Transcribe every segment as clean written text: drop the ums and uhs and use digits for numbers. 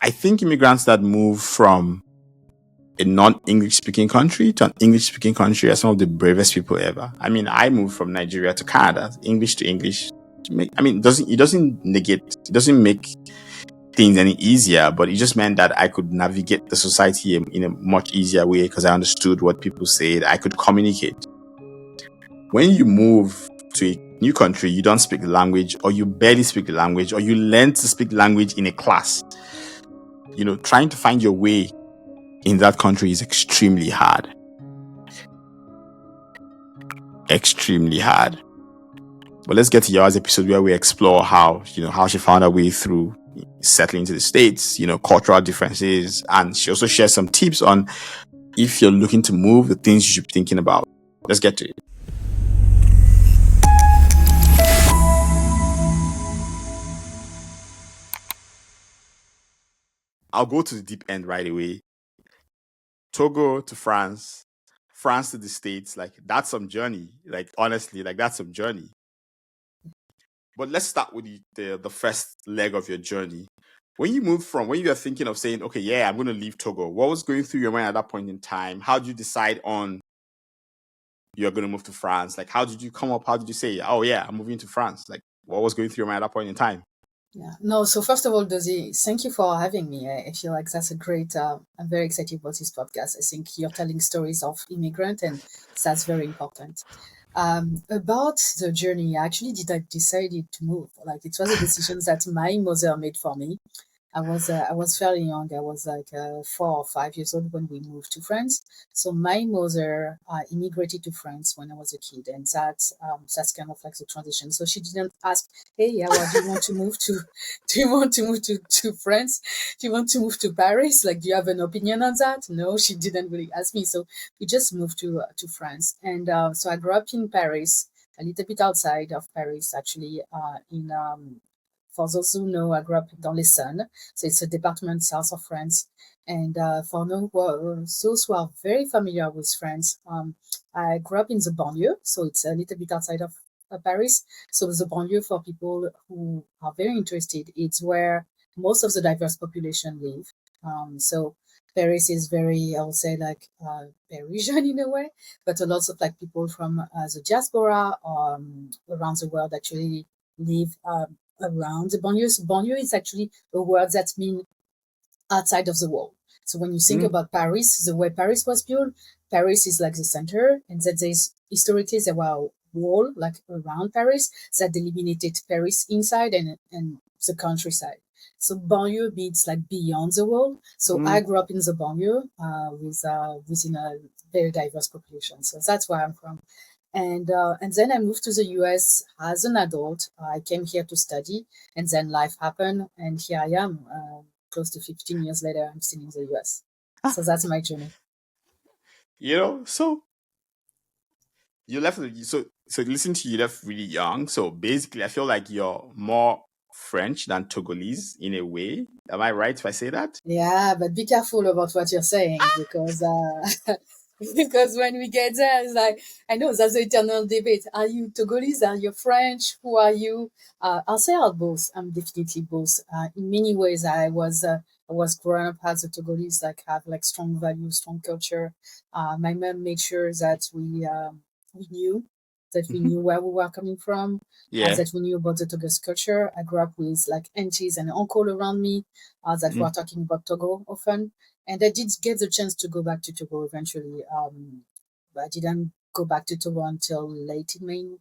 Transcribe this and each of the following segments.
I think immigrants that move from a non-English speaking country to an English speaking country are some of the bravest people ever. I mean, I moved from Nigeria to Canada, English to English. It doesn't make things any easier, but it just meant that I could navigate the society in a much easier way because I understood what people said. I could communicate. When you move to a new country, you don't speak the language, or you barely speak the language, or you learn to speak the language in a class. Trying to find your way in that country is extremely hard. Extremely hard. But let's get to Yawa's episode where we explore how she found her way through settling into the States, cultural differences, and she also shares some tips on if you're looking to move, the things you should be thinking about. Let's get to it. I'll go to the deep end right away. Togo to France, France to the States, that's some journey. Honestly, that's some journey. But let's start with the first leg of your journey. When you are thinking of saying, okay, yeah, I'm going to leave Togo, what was going through your mind at that point in time? How did you decide on you're going to move to France? How did you come up? How did you say, oh yeah, I'm moving to France? What was going through your mind at that point in time? Yeah. No, so first of all, Dozie, thank you for having me. I feel like that's a great, I'm very excited about this podcast. I think you're telling stories of immigrant, and that's very important. About the journey, I actually decided to move. It was a decision that my mother made for me. I was fairly young. I was 4 or 5 years old when we moved to France. So my mother immigrated to France when I was a kid, and that's kind of like the transition. So she didn't ask, "Hey, Yawa, do you want to move to do you want to move to France? Do you want to move to Paris? Do you have an opinion on that?" No, she didn't really ask me. So we just moved to France, and so I grew up in Paris, a little bit outside of Paris, actually, in for those who know, I grew up dans l'Essonne, so it's a department south of France. And for those who are very familiar with France, I grew up in the banlieue, so it's a little bit outside of Paris. So the banlieue, for people who are very interested, it's where most of the diverse population live. So Paris is very, I would say, Parisian in a way, but a lot of people from the diaspora around the world actually live around the banlieues. Banlieue is actually a word that means outside of the wall. So when you think about Paris, the way Paris was built, Paris is like the center, and that historically there were a wall around Paris that delimited Paris inside and the countryside. So banlieue means beyond the wall. So I grew up in the banlieue within a very diverse population. So that's where I'm from. And then I moved to the US as an adult. I came here to study, and then life happened, and here I am. Close to 15 years later, I'm still in the US. So that's my journey. So you left. So listen to you left really young. So basically, I feel like you're more French than Togolese in a way. Am I right if I say that? Yeah, but be careful about what you're saying because because when we get there, it's I know that's the eternal debate. Are you Togolese? Are you French? Who are you? I'll say I'm both. I'm definitely both. In many ways, I was growing up as a Togolese, have strong values, strong culture. My mom made sure that we knew we knew where we were coming from, that we knew about the Togolese culture. I grew up with aunties and uncle around me that were talking about Togo often. And I did get the chance to go back to Togo eventually. But I didn't go back to Togo until late in my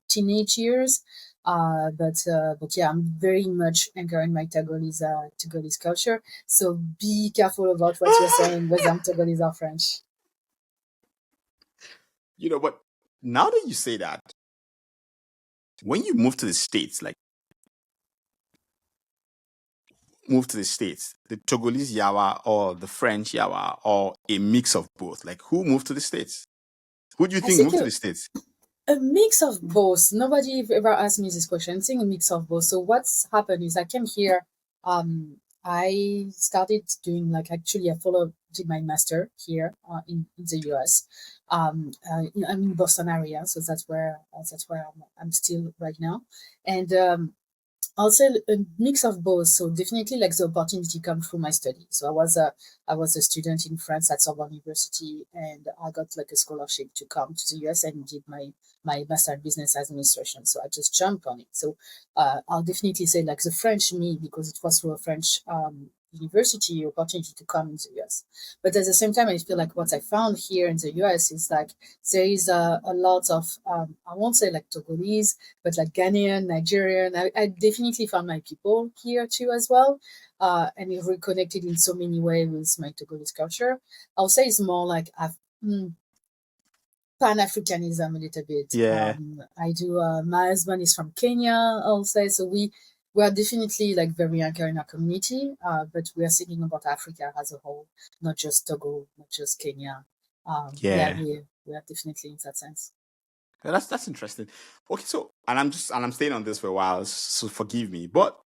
teenage years. But yeah, I'm very much anchoring my Togolese culture. So be careful about what you're saying, whether I'm Togolese or French. But now that you say that, when you move to the States, the Togolese Yawa or the French Yawa or a mix of both? Who moved to the States? Who do you think moved to the States? A mix of both. Nobody ever asked me this question. I think a mix of both. So what's happened is I came here. I started doing actually I did my master here in the US. I'm in Boston area, so that's where I'm still right now. And I'll say a mix of both. So definitely like the opportunity come through my study. So I was a student in France at Sorbonne University, and I got like a scholarship to come to the US and did my master in business administration. So I just jumped on it. So I'll definitely say like the French me, because it was through a French university opportunity to come in the US. But at the same time, I feel like what I found here in the US is like there is a lot of I won't say like Togolese, but like Ghanaian, Nigerian. I definitely found my people here too as well. And it reconnected in so many ways with my Togolese culture. I'll say it's more like Pan-Africanism a little bit. Yeah. I do, my husband is from Kenya, I'll say. So we are definitely like very anchored in our community, but we are thinking about Africa as a whole, not just Togo, not just Kenya. Yeah, Yeah. we are definitely in that sense. Yeah, that's interesting. Okay, so I'm staying on this for a while, so forgive me. But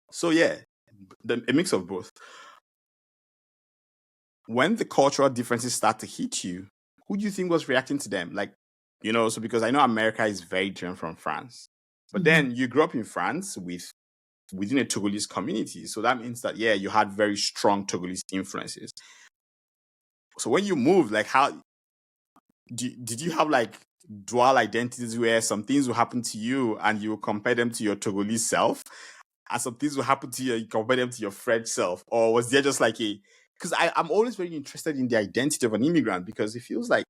so yeah, a mix of both. When the cultural differences start to hit you, who do you think was reacting to them? Like, so because I know America is very different from France, but Mhm. then you grew up in France within a Togolese community, so that means that yeah, you had very strong Togolese influences. So when you moved, like how did you have like dual identities where some things will happen to you and you will compare them to your Togolese self, and some things will happen to you and you compare them to your French self? Or was there just like because I'm always very interested in the identity of an immigrant, because it feels like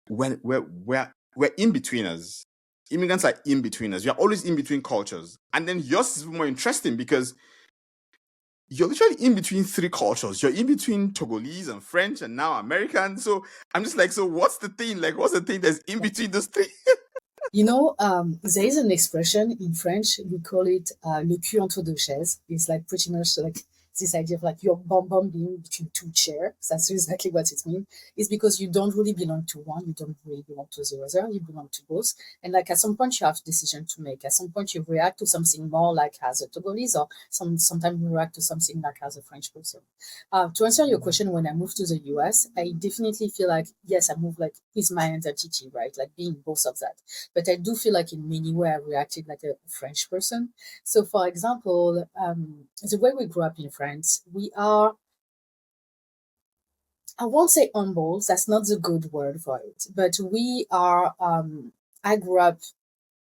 when we're in betweeners. Immigrants are in betweeners. You're always in between cultures. And then yours is more interesting because you're literally in between three cultures. You're in between Togolese and French and now American. So I'm just like, so what's the thing? Like, what's the thing that's in between those three? There is an expression in French, we call it le cul entre deux chaises. It's like pretty much like this idea of like your bum bum being between two chairs. That's exactly what it means. It's because you don't really belong to one, you don't really belong to the other, you belong to both. And like at some point you have a decision to make. At some point you react to something more like as a Togolese, or sometimes you react to something like as a French person. To answer your question, when I moved to the US, I definitely feel like, yes, I moved like, is my identity, right? Like being both of that. But I do feel like in many ways I reacted like a French person. So, for example, the way we grew up in France, we are, I won't say humble, that's not the good word for it, but we are, I grew up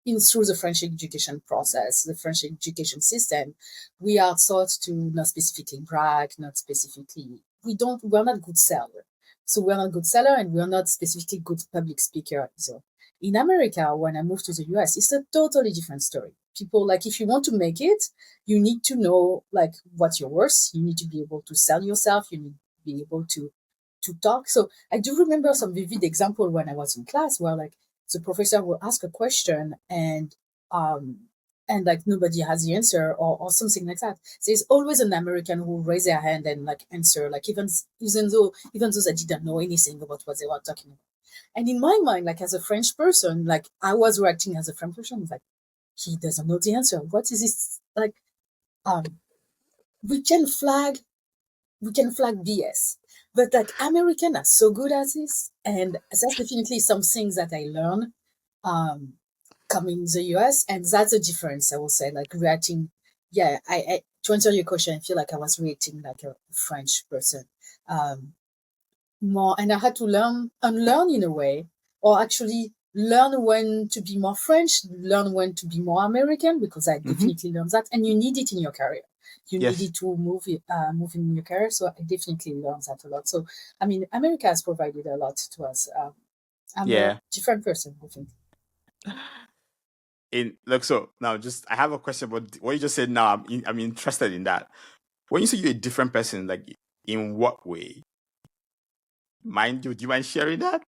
in through the French education process, the French education system. We are taught to not specifically brag, not specifically, we're not good seller. So we're not good seller, and we're not specifically good public speaker either. In America, when I moved to the US, it's a totally different story. People, like, if you want to make it, you need to know like what you're worth. You need to be able to sell yourself. You need to be able to talk. So I do remember some vivid example when I was in class where like the professor will ask a question, um like nobody has the answer, or something like that. There's always an American who raise their hand and like answer, like even though they didn't know anything about what they were talking about. And in my mind, like as a French person, like I was reacting as a French person, like he doesn't know the answer. What is this? Like um we can flag BS. But like Americans are so good at this, and that's definitely some things that I learned um, coming in the US, and that's a difference. I will say, like reacting. Yeah, I to answer your question, I feel like I was reacting like a French person um, more, and I had to unlearn in a way, or actually learn when to be more French, learn when to be more American, because I Mm-hmm. definitely learned that, and you need it in your career. You need Yes. it to move in your career. So I definitely learned that a lot. So I mean, America has provided a lot to us. I'm a Yeah. different person, I think. In look, so now just I have a question, but what you just said now, I'm interested in that. When you say you're a different person, like in what way? Do you mind sharing that?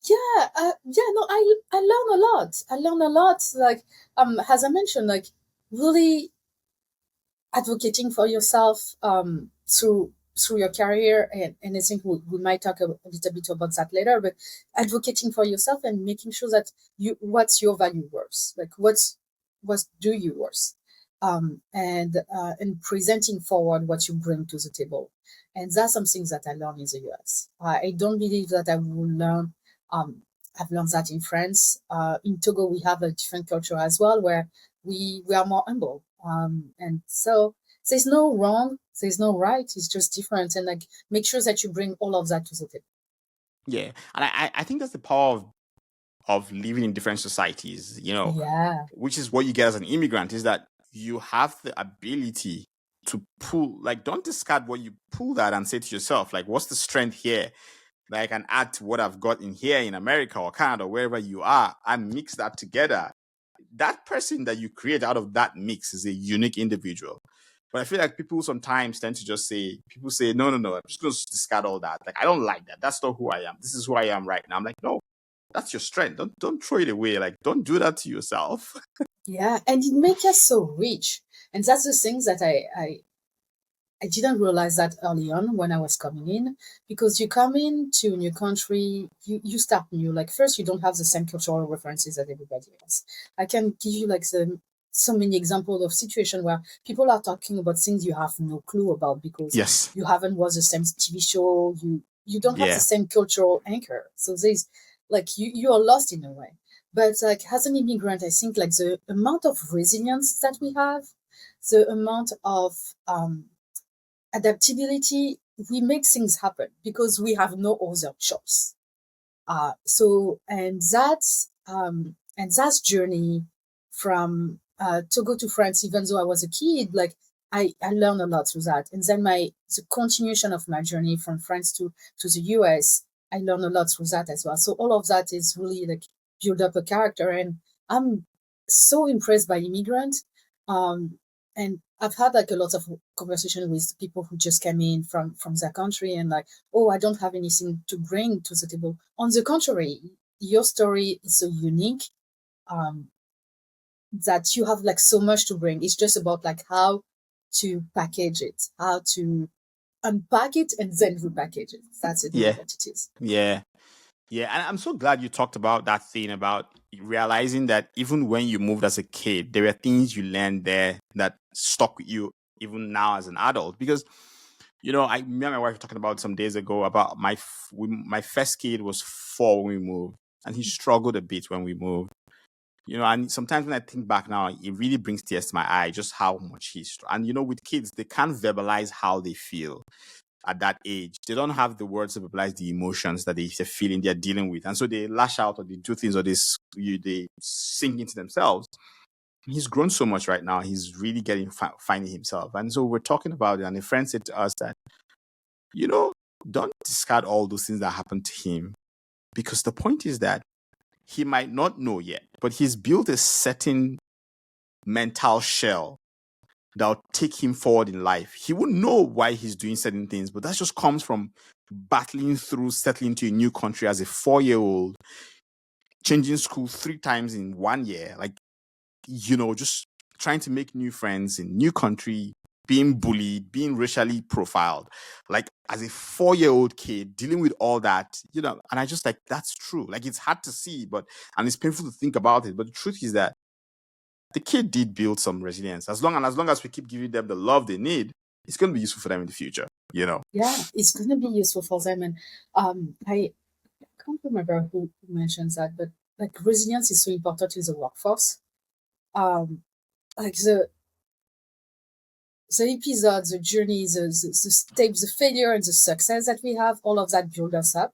No, I learn a lot. I learn a lot. Like as I mentioned, like really advocating for yourself through your career, and I think we might talk a little bit about that later, but advocating for yourself and making sure that what's your value worth, like what do you worth, and presenting forward what you bring to the table. And that's something that I learned in the US. I don't believe that I will learn um I've learned that in France. In Togo, we have a different culture as well, where we are more humble. And so there's no wrong, there's no right. It's just different, and like make sure that you bring all of that to the table. Yeah. And I think that's the power of living in different societies, Yeah, which is what you get as an immigrant, is that you have the ability to pull, like, don't discard what you pull that and say to yourself, like, what's the strength here that I can add to what I've got in here in America or Canada, wherever you are, and mix that together. That person that you create out of that mix is a unique individual. But I feel like people sometimes tend to just say, no, I'm just going to discard all that. Like, I don't like that. That's not who I am. This is who I am right now. I'm like, no, that's your strength. Don't throw it away. Like, don't do that to yourself. yeah, and it makes us so rich. And that's the things that I didn't realize that early on when I was coming in, because you come into a new country, you start new. Like first, you don't have the same cultural references that everybody else. I can give you like so many examples of situation where people are talking about things you have no clue about because Yes. you haven't watched the same TV show. You don't have the Yeah. same cultural anchor. So there's like you are lost in a way. But like as an immigrant, I think like the amount of resilience that we have, the amount of adaptability, we make things happen because we have no other choice. So and that's journey from Togo to France. Even though I was a kid, like I learned a lot through that. And then the continuation of my journey from France to the US, I learned a lot through that as well. So all of that is really like build up a character, and I'm so impressed by immigrant. Um, and I've had like a lot of conversation with people who just came in from their country and like, oh, I don't have anything to bring to the table. On the contrary, your story is so unique um, that you have like so much to bring. It's just about like how to package it, how to unpack it and then repackage it. That's it, really Yeah. what it is. Yeah. Yeah. And I'm so glad you talked about that thing about realizing that even when you moved as a kid, there were things you learned there that stuck with you even now as an adult. Because, me and my wife were talking about some days ago about my first kid was 4 when we moved, and he struggled a bit when we moved. And sometimes when I think back now, it really brings tears to my eye just how much and with kids, they can't verbalize how they feel at that age. They don't have the words to verbalize the emotions that they're feeling, they're dealing with. And so they lash out or they do things or they sink into themselves. He's grown so much right now. He's really finding himself. And so we're talking about it. And a friend said to us that, don't discard all those things that happened to him, because the point is that he might not know yet, but he's built a certain mental shell that'll take him forward in life. He wouldn't know why he's doing certain things, but that just comes from battling through settling to a new country as a 4-year-old, changing school 3 times in 1 year, like, just trying to make new friends in new country, being bullied, being racially profiled, like as a 4-year-old kid dealing with all that, and I just like, that's true. Like, it's hard to see, and it's painful to think about it. But the truth is that the kid did build some resilience. As long as we keep giving them the love they need, it's going to be useful for them in the future. Yeah, it's going to be useful for them. And I can't remember who mentions that, but like resilience is so important in the workforce. Like the episodes, the journey, the steps, the failure and the success that we have, all of that build us up.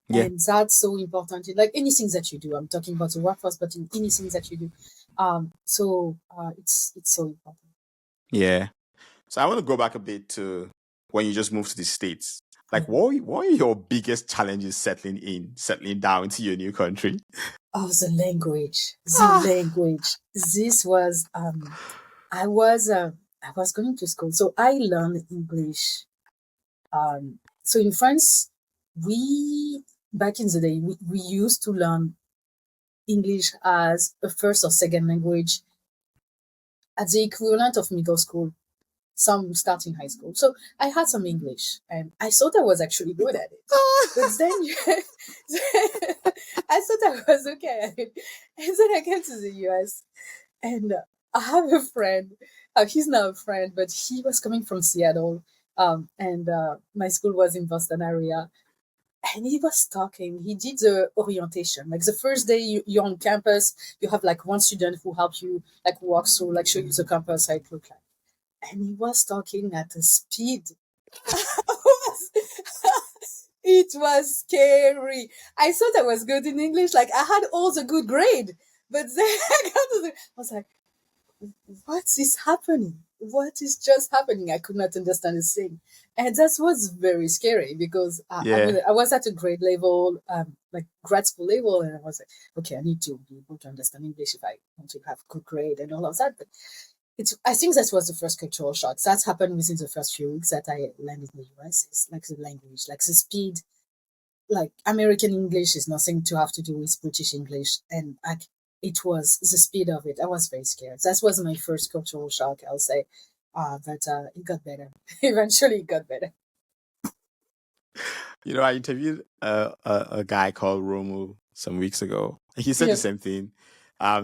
Yeah. And that's so important in like anything that you do. I'm talking about the workforce, but in anything that you do. It's so important. Yeah. So I want to go back a bit to when you just moved to the States. Like, Yeah. what are your biggest challenges settling down into your new country? Oh, the language. The language. This was I was going to school. So I learned English. So in France, we back in the day we used to learn English as a first or second language at the equivalent of middle school, some starting high school. So I had some English and I thought I was actually good at it. But then I thought I was okay at it. And then I came to the US and I have a friend. He's now a friend, but he was coming from Seattle. And my school was in Boston area. and he was talking. He did the orientation. Like the first day you're on campus, you have like one student who help you like walk through, like show you the campus how it look like. And he was talking at a speed. It was scary. I thought I was good in English. Like I had all the good grade, but then I was like, what is happening? What is just happening? I could not understand a thing. And that was very scary because Yeah. I was at a grade level, like grad school level, and I was like, okay, I need to be able to understand English if I want to have good grade and all of that. But I think that was the first cultural shock. That happened within the first few weeks that I landed in the US. It's like the language, like the speed, like American English is nothing to have to do with British English. And it was the speed of it. I was very scared. That was my first cultural shock, I'll say. But it got better. Eventually, it got better. I interviewed a guy called Romu some weeks ago. He said Yeah. the same thing.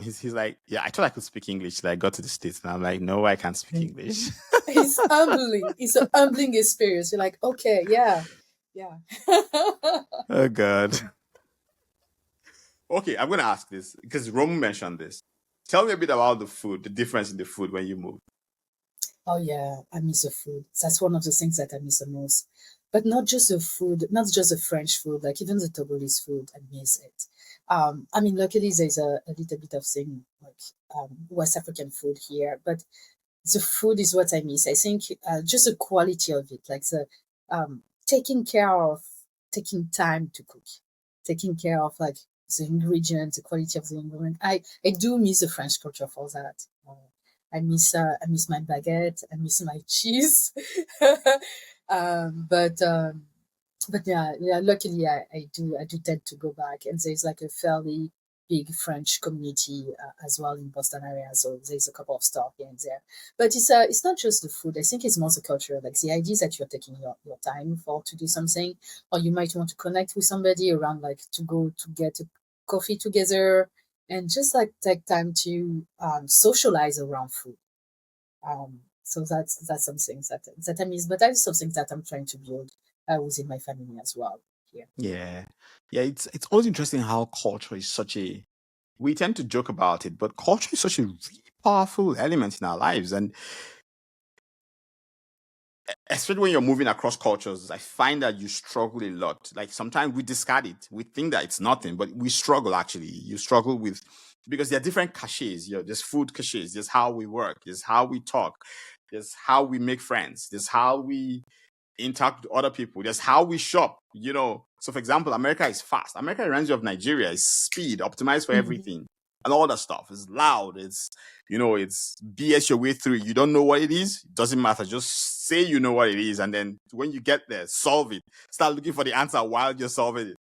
He's like, yeah, I thought I could speak Englilich. Like, I got to the States, and I'm like, no, I can't speak English. It's humbling. It's a humbling experience. You're like, okay, yeah. Oh God. Okay, I'm gonna ask this because Romu mentioned this. Tell me a bit about the food, the difference in the food when you move. Oh yeah, I miss the food. That's one of the things that I miss the most. But not just the food, not just the French food, like even the Togolese food, I miss it. I mean, luckily there's a little bit of thing like West African food here, but the food is what I miss. I think just the quality of it, like the taking care of, taking time to cook, taking care of like the ingredients, the quality of the ingredient. I do miss the French culture for that. I miss my baguette. I miss my cheese. um, but um, but yeah. Luckily, I do tend to go back, and there's like a fairly big French community as well in Boston area. So there's a couple of stores here and there. But it's not just the food. I think it's more the culture, like the ideas that you're taking your time for to do something, or you might want to connect with somebody around, like to go to get a coffee together, and just like take time to socialize around food. So that's something that I miss, but that is something that I'm trying to build within my family as well. Here. Yeah, yeah. It's always interesting how culture is such a. We tend to joke about it, but culture is such a really powerful element in our lives, and especially when you're moving across cultures, I find that you struggle a lot. Like sometimes we discard it, we think that it's nothing, but we struggle actually. You struggle with because there are different caches. There's food caches. There's how we work. There's how we talk. There's how we make friends. There's how we interact with other people. That's how we shop. So for example, America is fast. America reminds you of Nigeria. It's speed, optimized for Mhm. everything, and all that stuff. It's loud. It's BS your way through. You don't know what it is. It doesn't matter. Just say you know what it is, and then when you get there, solve it. Start looking for the answer while you're solving it.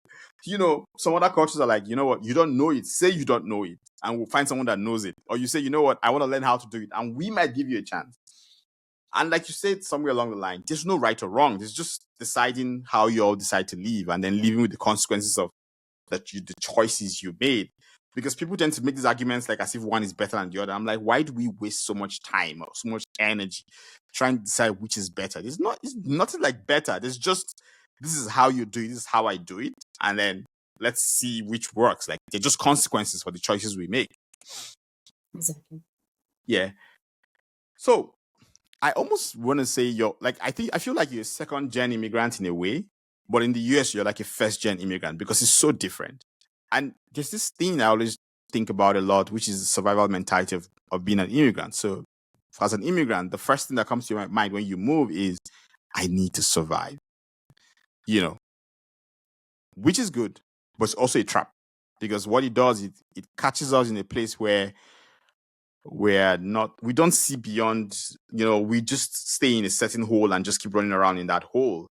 Some other cultures are like, you know what, you don't know it. Say you don't know it, and we'll find someone that knows it. Or you say, you know what, I want to learn how to do it, and we might give you a chance. And like you said, somewhere along the line, there's no right or wrong. There's just deciding how you all decide to live and then living with the consequences of the choices you made. Because people tend to make these arguments like as if one is better than the other. I'm like, why do we waste so much time or so much energy trying to decide which is better? It's nothing like better. There's just, this is how you do it. This is how I do it. And then let's see which works. Like they're just consequences for the choices we make. Exactly. Yeah. So I almost want to say I feel like you're a second gen immigrant in a way, but in the US you're like a first gen immigrant because it's so different. And there's this thing I always think about a lot, which is the survival mentality of being an immigrant. So as an immigrant, the first thing that comes to your mind when you move is I need to survive. Which is good, but it's also a trap. Because what it does, it catches us in a place where we don't see beyond, we just stay in a certain hole and just keep running around in that hole.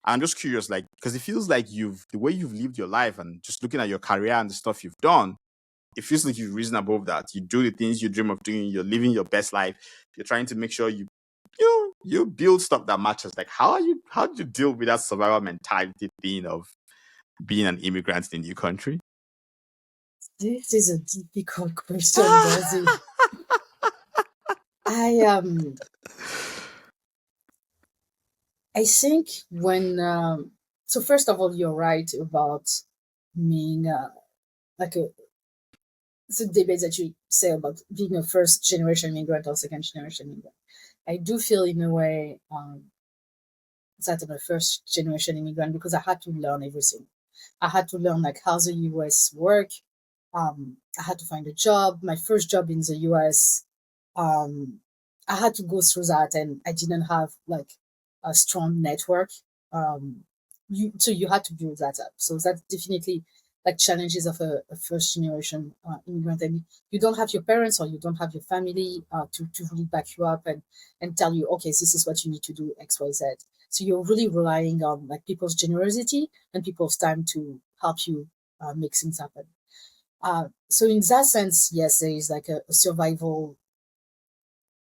I'm just curious, like, because it feels like the way you've lived your life and just looking at your career and the stuff you've done, it feels like you've risen above that. You do the things you dream of doing, you're living your best life, you're trying to make sure you build stuff that matters. Like, how do you deal with that survival mentality thing of being an immigrant in a new country? This is a difficult question, Daisy. I I think when So first of all, you're right about being like a it's a debate that you say about being a first generation immigrant or second generation immigrant. I do feel in a way that I'm a first generation immigrant because I had to learn everything. I had to learn like how the US work. I had to find a job. My first job in the US, um, I had to go through that, and I didn't have like a strong network. So you had to build that up. So that's definitely like challenges of a first generation immigrant, and you don't have your parents or you don't have your family to really back you up and tell you, okay, this is what you need to do X, Y, Z. So you're really relying on like people's generosity and people's time to help you make things happen. So in that sense, yes, there is like a survival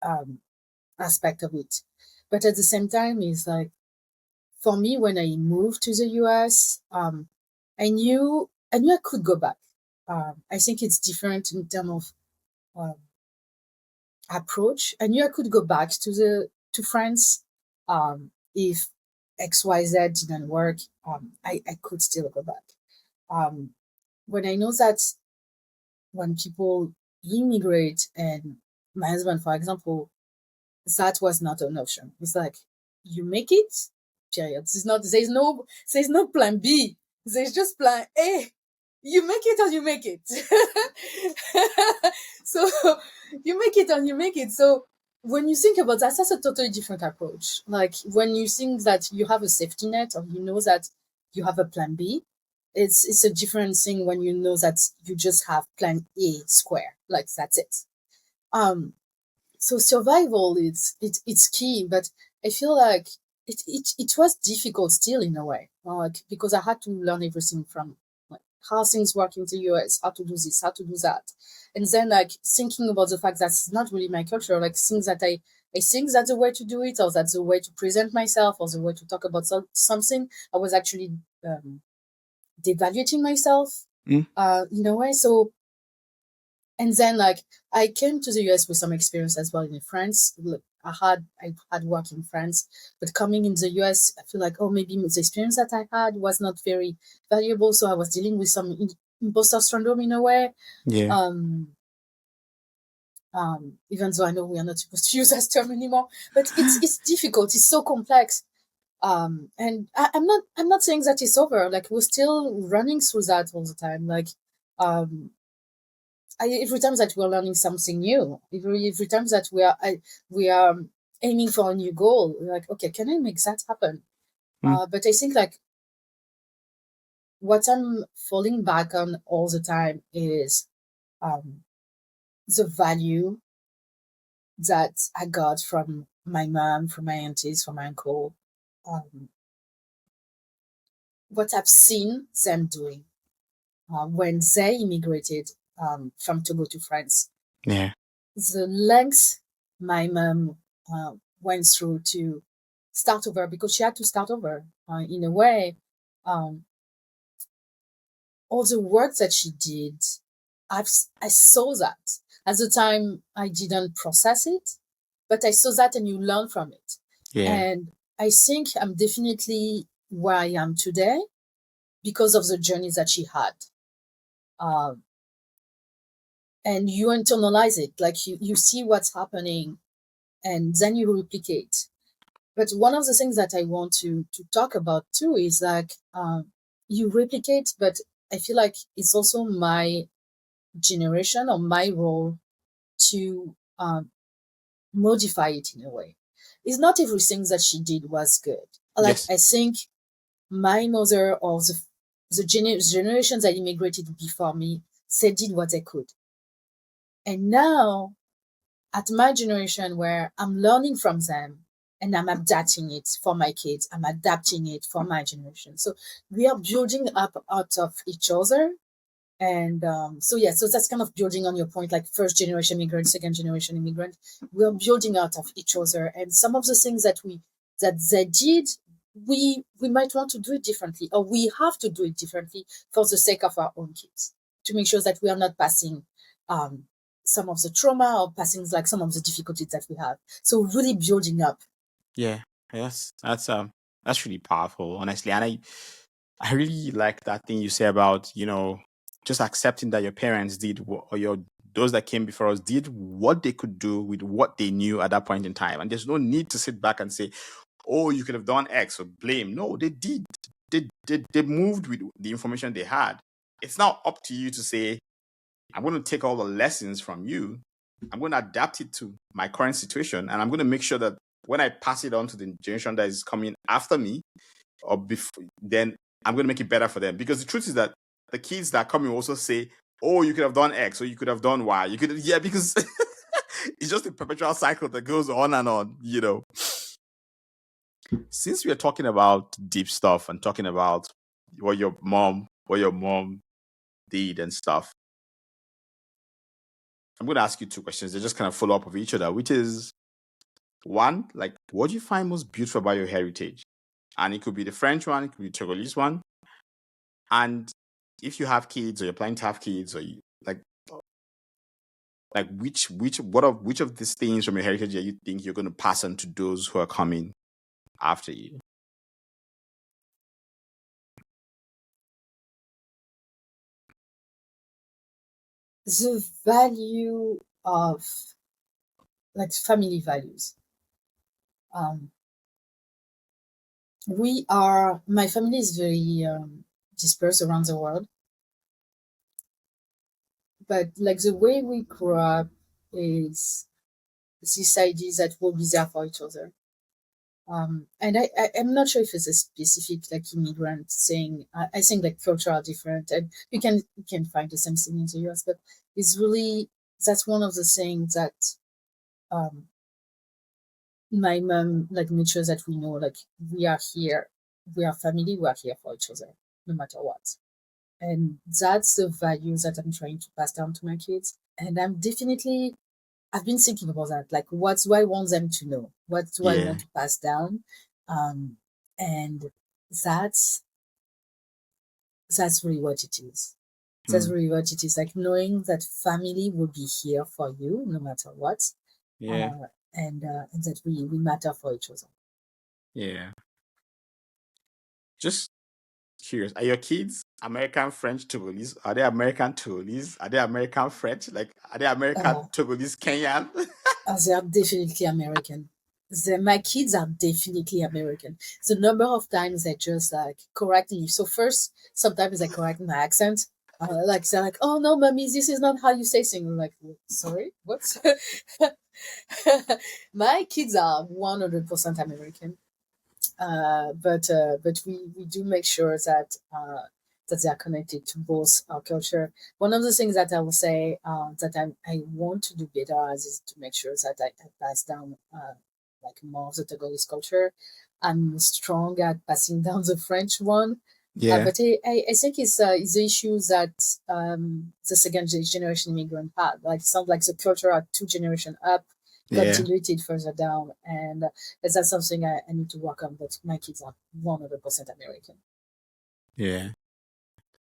um, aspect of it. But at the same time, it's like for me when I moved to the US, I knew I could go back. I think it's different in terms of um, approach. I knew I could go back to France if XYZ didn't work. I could still go back. Um, when I know that when people immigrate, and my husband, for example, that was not an option. It's like you make it, period. There's no plan B. There's just plan A. You make it or you make it. So you make it or you make it. So when you think about that, that's a totally different approach. Like when you think that you have a safety net or you know that you have a plan B, it's a different thing when you know that you just have plan A square. Like that's it. Um so survival it's key, but I feel like it was difficult still in a way, like because I had to learn everything from like how things work in the US, how to do this, how to do that, and then like thinking about the fact that it's not really my culture, like things that I think that's the way to do it, or that's the way to present myself, or the way to talk about something. I was actually devaluating myself Mm. in a way. So and then like I came to the US with some experience as well in France. Look, I had work in France, but coming in the US, I feel like, oh, maybe the experience that I had was not very valuable. So I was dealing with some imposter syndrome in a way. Yeah. Um, even though I know we are not supposed to use that term anymore, but it's difficult. It's so complex. And I'm not saying that it's over. Like we're still running through that all the time. Like, um, every time that we're learning something new, every time that we are aiming for a new goal, we're like, okay, can I make that happen? Mm. But I think like what I'm falling back on all the time is um, the value that I got from my mom, from my aunties, from my uncle, um, what I've seen them doing when they immigrated from Togo to France, Yeah. the length my mom went through to start over, because she had to start over in a way. Um, all the work that she did, I saw that. At the time, I didn't process it, but I saw that and you learn from it. Yeah. And I think I'm definitely where I am today because of the journey that she had. Um, and you internalize it, like you see what's happening and then you replicate. But one of the things that I want to talk about too is like you replicate, but I feel like it's also my generation or my role to modify it in a way. It's not everything that she did was good. Like Yes. I think my mother or the generations that immigrated before me, they did what they could. And now at my generation where I'm learning from them and I'm adapting it for my kids, I'm adapting it for my generation. So we are building up out of each other. And so that's kind of building on your point, like first generation immigrant, second generation immigrant. We're building out of each other. And some of the things that they did, we might want to do it differently, or we have to do it differently for the sake of our own kids, to make sure that we are not passing um, some of the trauma or passing like some of the difficulties that we have. So really building up. Yeah. Yes. That's That's really powerful, honestly. And I really like that thing you say about, just accepting that your parents did or those that came before us did what they could do with what they knew at that point in time. And there's no need to sit back and say, oh, you could have done X or blame. No, they did. They moved with the information they had. It's now up to you to say, I'm going to take all the lessons from you. I'm going to adapt it to my current situation. And I'm going to make sure that when I pass it on to the generation that is coming after me or before, then I'm going to make it better for them. Because the truth is that the kids that come in also say, oh, you could have done X or you could have done Y. Because it's just a perpetual cycle that goes on and on. Since we are talking about deep stuff and talking about what your mom did and stuff, I'm going to ask you two questions. They just kind of follow up of each other, which is one, like, what do you find most beautiful about your heritage? And it could be the French one, it could be the Togolese one. And if you have kids or you're planning to have kids, or which of these things from your heritage that you think you're going to pass on to those who are coming after you? The value of like family values. My family is very dispersed around the world, but like the way we grew up is this idea that we'll be there for each other. And I'm not sure if it's a specific like immigrant thing. I think like culture are different, and you can find the same thing in the US, but it's really that's one of the things that um, my mom like made sure that we know like we are here, we are family, we are here for each other no matter what. And that's the value that I'm trying to pass down to my kids. And I've been thinking about that. Like, what do I want them to know? What do I Yeah. want to pass down? And that's that's really what it is. That's Hmm. really what it is. Like knowing that family will be here for you no matter what, Yeah. uh, and that we matter for each other. Yeah. Just curious. Are your kids American French Togolese? Are they American Togolese? Are they American French? Like, are they American Uh, Togolese Kenyan? they are definitely American. My kids are definitely American. The number of times they just like correct me. So first, sometimes they correct my accent. Like they're like, "Oh no, mommy, this is not how you say things." I'm like, "Sorry, what?" My kids are 100% American, but we do make sure that they are connected to both our culture. One of the things that I will say that I want to do better is to make sure that I pass down like more of the Togolese culture. I'm strong at passing down the French one. Yeah. But I think it's the issue that the second generation immigrant had. Like, it sounds like the culture are two generation up got Yeah. diluted further down, and that's something I need to work on. But my kids are 100% American. Yeah.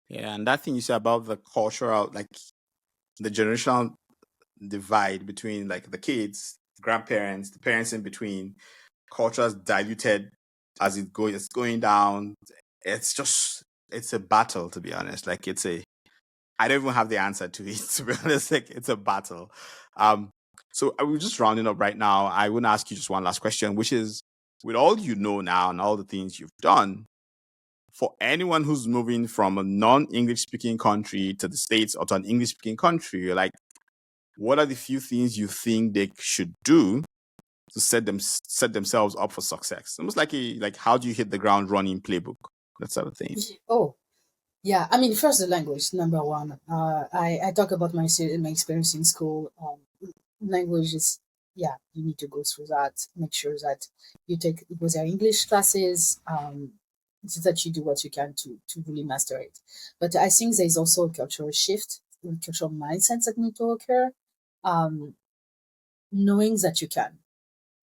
Yeah. And that thing you said about the cultural, like the generational divide between like the kids, grandparents, the parents in between, cultures diluted as it's going down. It's a battle, to be honest. Like, I don't even have the answer to it, to be honest. Like, it's a battle. Um, so we're just rounding up right now. I want to ask you just one last question, which is, with all you know now and all the things you've done, for anyone who's moving from a non-English speaking country to the States or to an English speaking country, like, what are the few things you think they should do to set themselves up for success? Almost like how do you hit the ground running playbook, that sort of thing. Oh, yeah. I mean, first, the language, number one. I talk about my experience in school. Language is, yeah, you need to go through that. Make sure that you take with your English classes, so that you do what you can to really master it. But I think there's also a cultural shift, a cultural mindset that need to occur. Um, knowing that you can,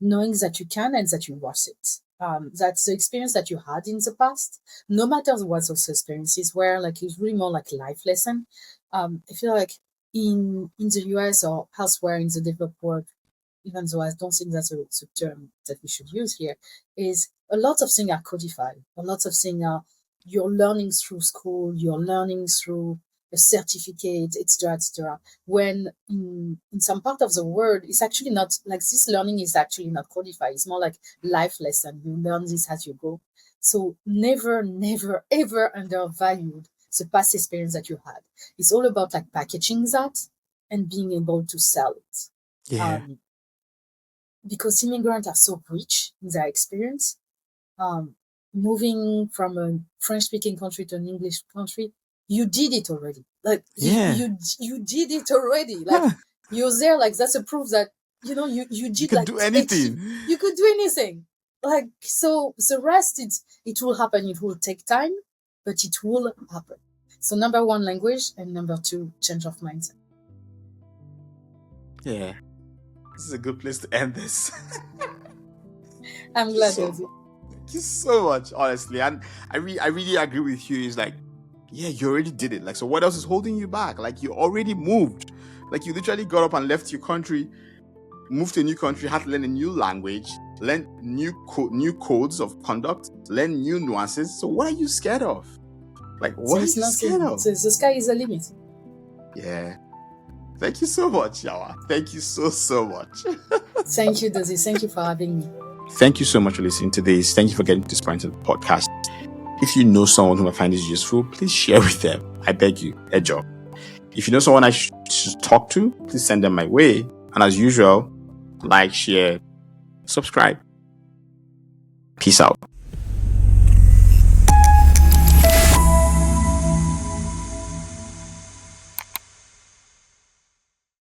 knowing that you can and that you worth it. That's the experience that you had in the past, no matter what those experiences were. Like, it's really more like life lesson. I feel like in the US or elsewhere in the developed world, even though I don't think that's a term that we should use here, is a lot of things are codified. A lot of things are you're learning through school, you're learning through a certificate, etc., etc. When in some part of the world, it's actually not like this learning is actually not codified. It's more like life lesson. You learn this as you go. So never, never, ever undervalued the past experience that you had. It's all about like packaging that and being able to sell it. Yeah. Um, because immigrants are so rich in their experience. Moving from a French-speaking country to an English country, you did it already. Like Yeah. you did it already. Like Yeah. you're there. Like that's a proof that you You did can like do anything. you could do anything. Like so, the rest it will happen. It will take time, but it will happen. So number one, language, and number two, change of mindset. Yeah. This is a good place to end this. I'm glad, So, Dozie. thank you so much, honestly. And I really agree with you. It's like, yeah, you already did it. Like, so what else is holding you back? Like, you already moved. Like, you literally got up and left your country, moved to a new country, had to learn a new language, learn new codes of conduct, learn new nuances. So what are you scared of? Like, what There is are you scared nothing. of? The sky is the limit. Yeah. Thank you so much, Yawa. Thank you so much. Thank you, Dozie. Thank you for having me. Thank you so much for listening to this. Thank you for getting to this point of the podcast. If you know someone who might find this useful, please share with them. I beg you, a job. If you know someone I should talk to, please send them my way. And as usual, like, share, subscribe. Peace out.